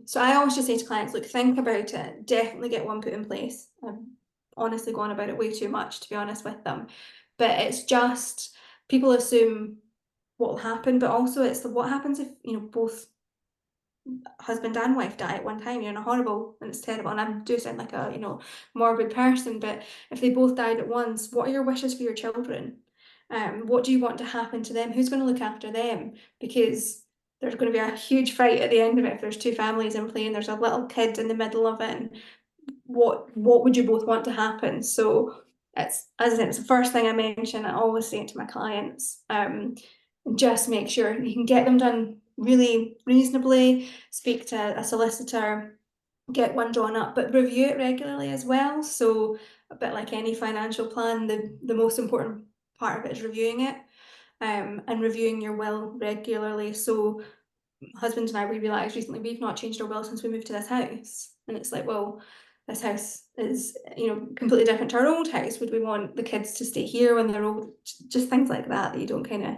So I always just say to clients, look, think about it, definitely get one put in place. I've honestly gone about it way too much, to be honest with them. But it's just, people assume what will happen, but also it's what happens if, both husband and wife die at one time, you're in a horrible, and it's terrible, and I do sound like a, morbid person, but if they both died at once, what are your wishes for your children? What do you want to happen to them? Who's going to look after them? Because there's going to be a huge fight at the end of it if there's two families in play and there's a little kid in the middle of it, and what would you both want to happen? So it's, as I said, it's the first thing I mention. I always say it to my clients. Just make sure you can get them done really reasonably, speak to a solicitor, get one drawn up, but review it regularly as well. So a bit like any financial plan, the most important part of it is reviewing it, and reviewing your will regularly. So husband and I, we realised recently we've not changed our will since we moved to this house. And it's like, well, this house is, completely different to our old house. Would we want the kids to stay here when they're old? Just things like that you don't kind of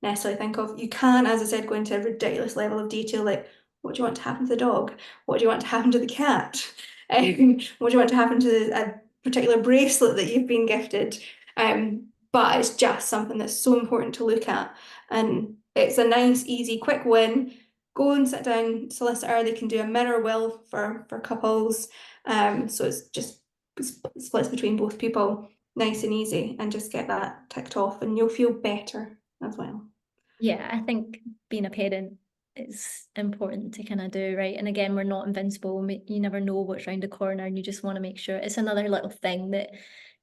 necessarily think of. You can, as I said, go into a ridiculous level of detail, like what do you want to happen to the dog? What do you want to happen to the cat? What do you want to happen to a particular bracelet that you've been gifted? But it's just something that's so important to look at. And it's a nice, easy, quick win. Go and sit down, solicitor, they can do a mirror will for couples. So it's just splits between both people, nice and easy, and just get that ticked off and you'll feel better as well. Yeah, I think being a parent is important to kind of do, right? And again, we're not invincible. You never know what's around the corner, and you just want to make sure it's another little thing that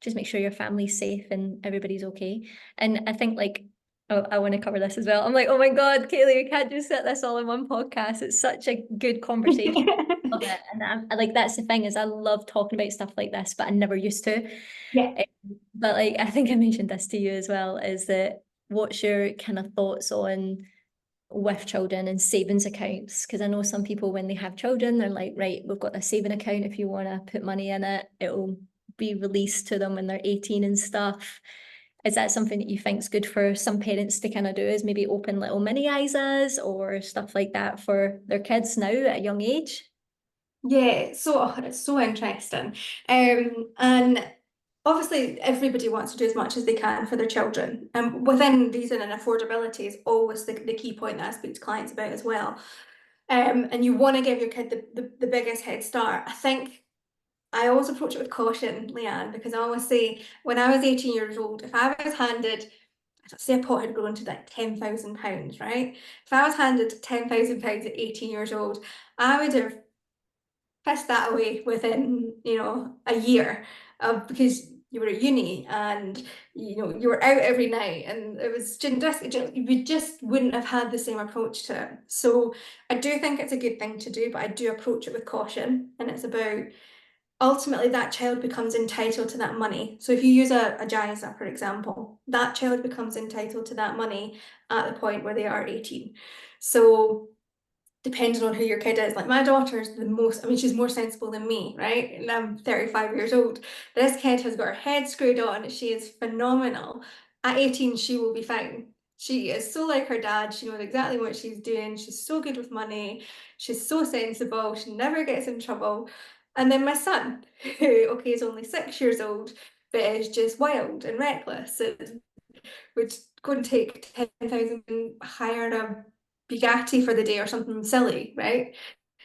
just make sure your family's safe and everybody's okay. And I think I want to cover this as well. I'm like, oh my God, Kayleigh, you can't just set this all in one podcast. It's such a good conversation. Love it. And I like that's the thing is I love talking about stuff like this, but I never used to. Yeah. But like I think I mentioned this to you as well, is that what's your kind of thoughts on with children and savings accounts? Because I know some people when they have children, they're like, right, we've got a saving account. If you want to put money in it, it'll be released to them when they're 18 and stuff. Is that something that you think is good for some parents to kind of do, is maybe open little mini ISAs or stuff like that for their kids now at a young age? Yeah, so it's so interesting. And obviously everybody wants to do as much as they can for their children. And within reason and affordability is always the key point that I speak to clients about as well. And you want to give your kid the biggest head start. I think I always approach it with caution, Leanne, because I always say when I was 18 years old, if I was handed, say a pot had grown to like £10,000, right? If I was handed £10,000 at 18 years old, I would have pissed that away within, a year, because you were at uni and you were out every night and it was student discount. You just wouldn't have had the same approach to it. So I do think it's a good thing to do, but I do approach it with caution, and it's about ultimately that child becomes entitled to that money. So if you use a JISA, for example, that child becomes entitled to that money at the point where they are 18. So depending on who your kid is, like my daughter's the most, I mean, she's more sensible than me, right? And I'm 35 years old. This kid has got her head screwed on. She is phenomenal. At 18, she will be fine. She is so like her dad. She knows exactly what she's doing. She's so good with money. She's so sensible. She never gets in trouble. And then my son, who, okay, is only 6 years old, but is just wild and reckless. It would go and take 10,000 and hire a Bugatti for the day or something silly, right?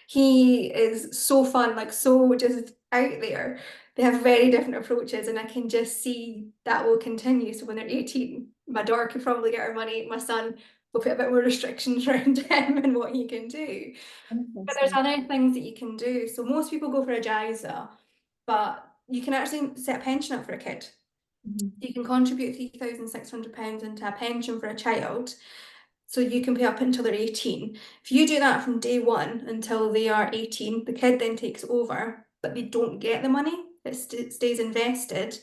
He is so fun, like so just out there. They have very different approaches, and I can just see that will continue. So when they're 18, my daughter could probably get her money. My son we'll put a bit more restrictions around him and what he can do. But there's Interesting. other things that you can do. So most people go for a JISA, but you can actually set a pension up for a kid. Mhm. You can contribute £3,600 into a pension for a child, so you can pay up until they're 18. If you do that from day one until they are 18, the kid then takes over, but they don't get the money. It stays invested.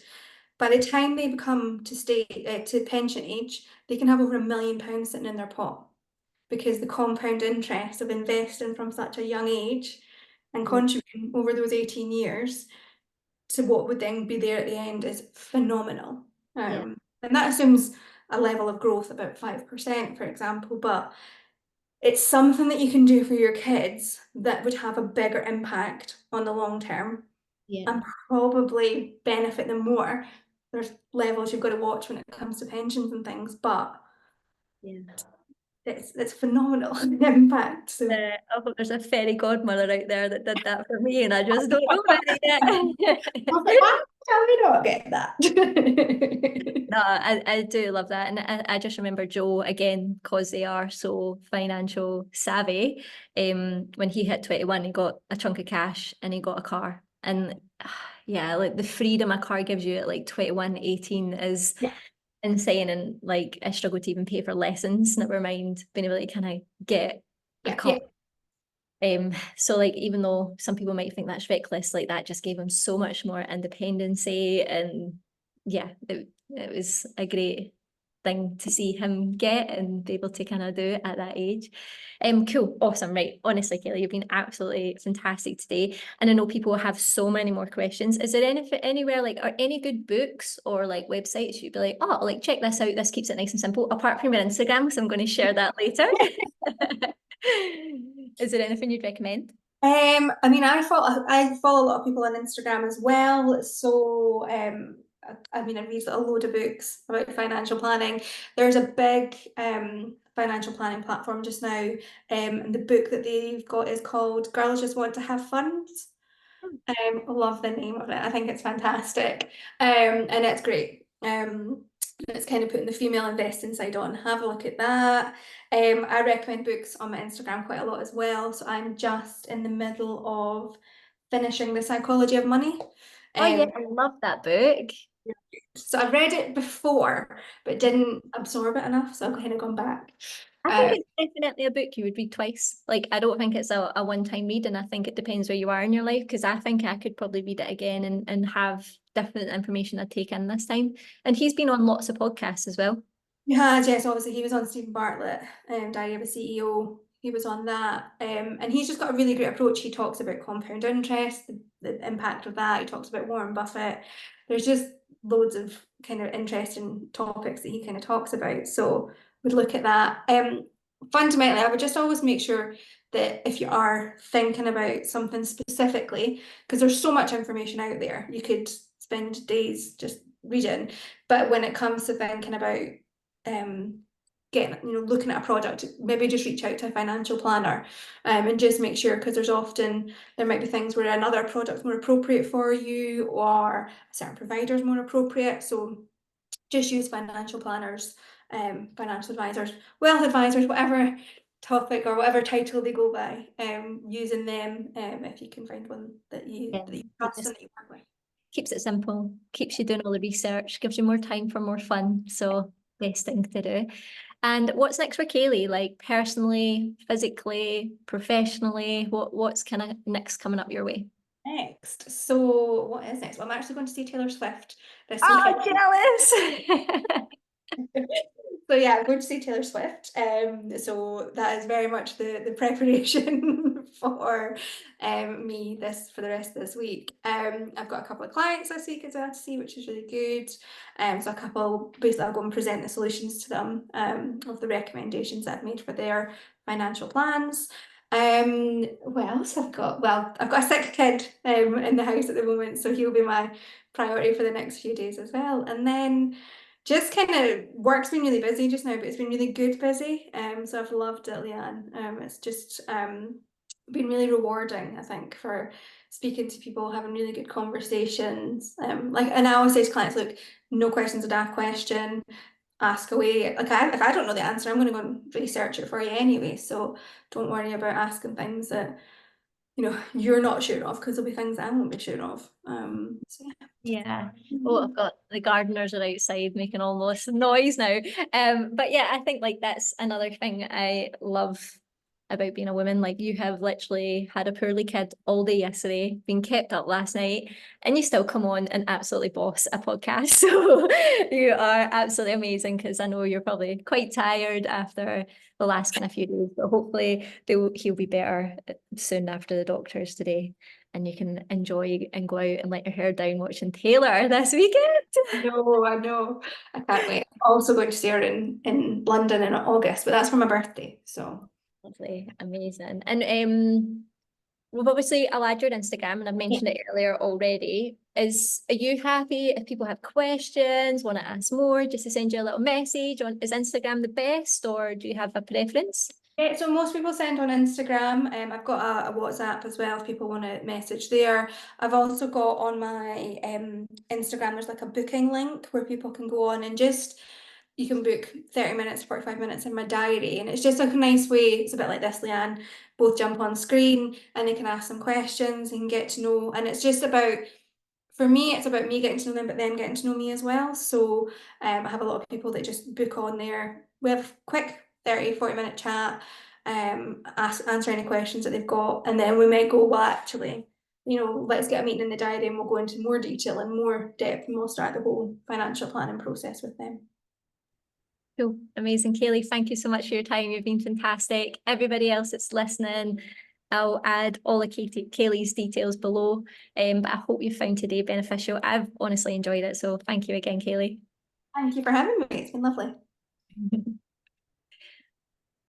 By the time they become to pension age, they can have over £1 million sitting in their pot, because the compound interest of investing from such a young age and Yeah. contributing over those 18 years to what would then be there at the end is phenomenal. Yeah. And that assumes a level of growth about 5%, for example, but it's something that you can do for your kids that would have a bigger impact on the long term Yeah. and probably benefit them more. There's levels you've got to watch when it comes to pensions and things, but Yeah. it's phenomenal impact. So I hope there's a fairy godmother out there that did that for me, and I just don't know about it I was yet. like, why shall we not get that? No, I do love that. And I just remember Joe, again, because they are so financial savvy, when he hit 21, he got a chunk of cash and he got a car. And yeah, like the freedom a car gives you at like 21, 18 is Yeah, insane. And like I struggle to even pay for lessons, never mind being able to kind of get a yeah, car. yeah. So like even though some people might think that's reckless, like that just gave him so much more independency, and yeah, it was a great thing to see him get and be able to kind of do it at that age. Cool, awesome, right. Honestly, Kayleigh, you've been absolutely fantastic today. And I know people have so many more questions. Is there anything anywhere like or any good books or like websites you'd be like, oh, like check this out, this keeps it nice and simple, apart from your Instagram, because I'm going to share that later. Is there anything you'd recommend? I mean, I follow a lot of people on Instagram as well. So, I mean, I read a load of books about financial planning. There's a big financial planning platform just now. And the book that they've got is called "Girls Just Want to Have Funds." Love the name of it. I think it's fantastic. And it's great. It's kind of putting the female investing side on. Have a look at that. I recommend books on my Instagram quite a lot as well. So I'm just in the middle of finishing The Psychology of Money. Oh yeah, Um, I love that book. so I've read it before, but didn't absorb it enough. So I've kind of gone back. I think Um, it's definitely a book you would read twice. Like, I don't think it's a one-time read, and I think it depends where you are in your life, because I think I could probably read it again and have different information I'd take in this time. And he's been on lots of podcasts as well. He has, yes, obviously he was on Stephen Bartlett, Diary of a CEO. He was on that. And he's just got a really great approach. He talks about compound interest, the impact of that. He talks about Warren Buffett. There's just loads of kind of interesting topics that he kind of talks about. So would look at that. Fundamentally, I would just always make sure that if you are thinking about something specifically, because there's so much information out there, you could spend days just reading. But when it comes to thinking about getting, looking at a product, maybe just reach out to a financial planner, and just make sure, because there might be things where another product's more appropriate for you or a certain provider is more appropriate. So just use financial planners, financial advisors, wealth advisors, whatever topic or whatever title they go by, using them, if you can find one that you It trust just and that you work with. keeps it simple, keeps you doing all the research, gives you more time for more fun. So best thing to do. And what's next for Kayleigh? Like personally, physically, professionally, what's kind of next coming up your way? Next. So what is next? Well, I'm actually going to see Taylor Swift this Oh, weekend. jealous. So yeah, I'm going to see Taylor Swift. So that is very much the preparation for me this for the rest of this week. I've got a couple of clients this week as well to see, which is really good. So a couple, basically I'll go and present the solutions to them of the recommendations I've made for their financial plans. What else I've got? Well, I've got a sick kid in the house at the moment, so he'll be my priority for the next few days as well. And then just kind of work's been really busy just now, but it's been really good busy. So I've loved it, Leanne. It's just been really rewarding, I think, for speaking to people, having really good conversations. And I always say to clients, look, no question's a daft question. ask away. Like if I don't know the answer, I'm going to go and research it for you anyway. So don't worry about asking things that you're not sure of, because there'll be things that I won't be sure of. So yeah. Yeah. Oh, I've got the gardeners are outside making almost noise now. But yeah, I think like that's another thing I love about being a woman. Like you have literally had a poorly kid all day yesterday, been kept up last night, and you still come on and absolutely boss a podcast. So you are absolutely amazing, because I know you're probably quite tired after the last kind of few days, but hopefully he'll be better soon after the doctors today, and you can enjoy and go out and let your hair down watching Taylor this weekend. No, I know. I can't wait. I'm also going to see her in London in August, but that's for my birthday. So Lovely, amazing. And we've obviously I'll add your Instagram, and I've yeah. mentioned it earlier already. Are you happy if people have questions, want to ask more, just to send you a little message? Is Instagram the best, or do you have a preference? Yeah, so most people send on Instagram. I've got a WhatsApp as well if people want to message there. I've also got on my Instagram, there's like a booking link where people can go on and just, you can book 30 minutes, 45 minutes in my diary. And it's just a nice way, it's a bit like this, Leanne, both jump on screen and they can ask some questions and get to know. And it's just about, for me, it's about me getting to know them, but them getting to know me as well. So I have a lot of people that just book on there. We have a quick 30, 40-minute chat, answer any questions that they've got, and then we might go, well, actually, let's get a meeting in the diary and we'll go into more detail and more depth, and we'll start the whole financial planning process with them. Cool, amazing. Kayleigh, thank you so much for your time. You've been fantastic. Everybody else that's listening, I'll add all of Kayleigh's details below. But I hope you found today beneficial. I've honestly enjoyed it. So thank you again, Kayleigh. Thank you for having me. It's been lovely.